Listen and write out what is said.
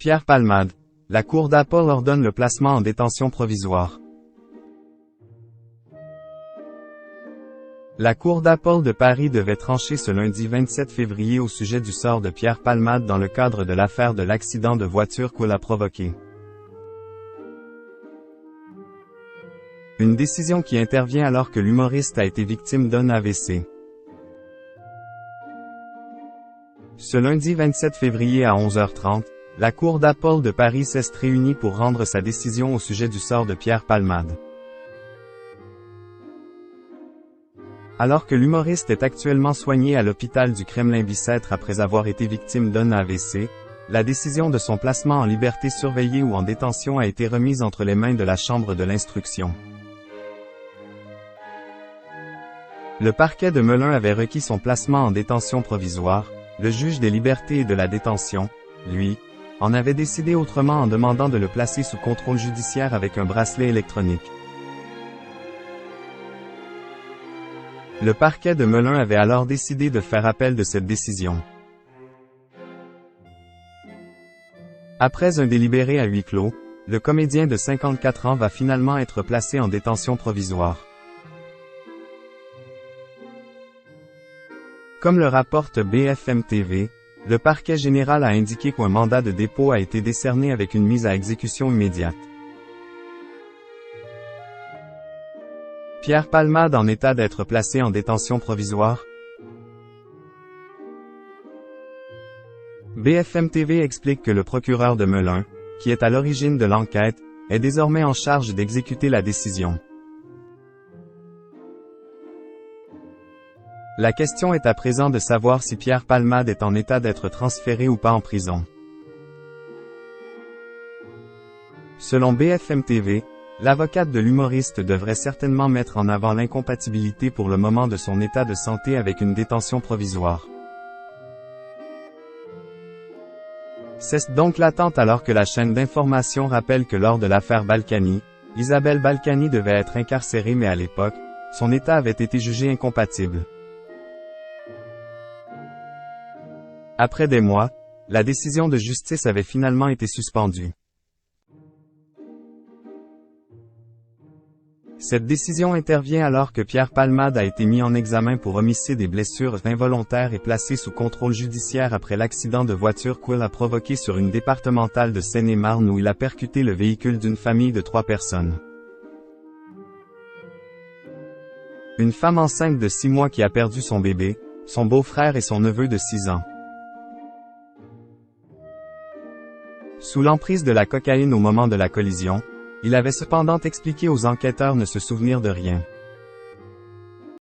Pierre Palmade. La Cour d'appel ordonne le placement en détention provisoire. La Cour d'appel de Paris devait trancher ce lundi 27 février au sujet du sort de Pierre Palmade dans le cadre de l'affaire de l'accident de voiture qu'il a provoqué. Une décision qui intervient alors que l'humoriste a été victime d'un AVC. Ce lundi 27 février à 11h30, la Cour d'appel de Paris s'est réunie pour rendre sa décision au sujet du sort de Pierre Palmade. Alors que l'humoriste est actuellement soigné à l'hôpital du Kremlin-Bicêtre après avoir été victime d'un AVC, la décision de son placement en liberté surveillée ou en détention a été remise entre les mains de la Chambre de l'instruction. Le parquet de Melun avait requis son placement en détention provisoire. Le juge des libertés et de la détention, lui, en avait décidé autrement en demandant de le placer sous contrôle judiciaire avec un bracelet électronique. Le parquet de Melun avait alors décidé de faire appel de cette décision. Après un délibéré à huis clos, le comédien de 54 ans va finalement être placé en détention provisoire. Comme le rapporte BFM TV, le parquet général a indiqué qu'un mandat de dépôt a été décerné avec une mise à exécution immédiate. Pierre Palmade en état d'être placé en détention provisoire? BFM TV explique que le procureur de Melun, qui est à l'origine de l'enquête, est désormais en charge d'exécuter la décision. La question est à présent de savoir si Pierre Palmade est en état d'être transféré ou pas en prison. Selon BFM TV, l'avocate de l'humoriste devrait certainement mettre en avant l'incompatibilité pour le moment de son état de santé avec une détention provisoire. C'est donc l'attente alors que la chaîne d'information rappelle que lors de l'affaire Balkany, Isabelle Balkany devait être incarcérée mais à l'époque, son état avait été jugé incompatible. Après des mois, la décision de justice avait finalement été suspendue. Cette décision intervient alors que Pierre Palmade a été mis en examen pour homicide et blessures involontaires et placé sous contrôle judiciaire après l'accident de voiture qu'il a provoqué sur une départementale de Seine-et-Marne où il a percuté le véhicule d'une famille de 3 personnes. Une femme enceinte de 6 mois qui a perdu son bébé, son beau-frère et son neveu de 6 ans. Sous l'emprise de la cocaïne au moment de la collision, il avait cependant expliqué aux enquêteurs ne se souvenir de rien.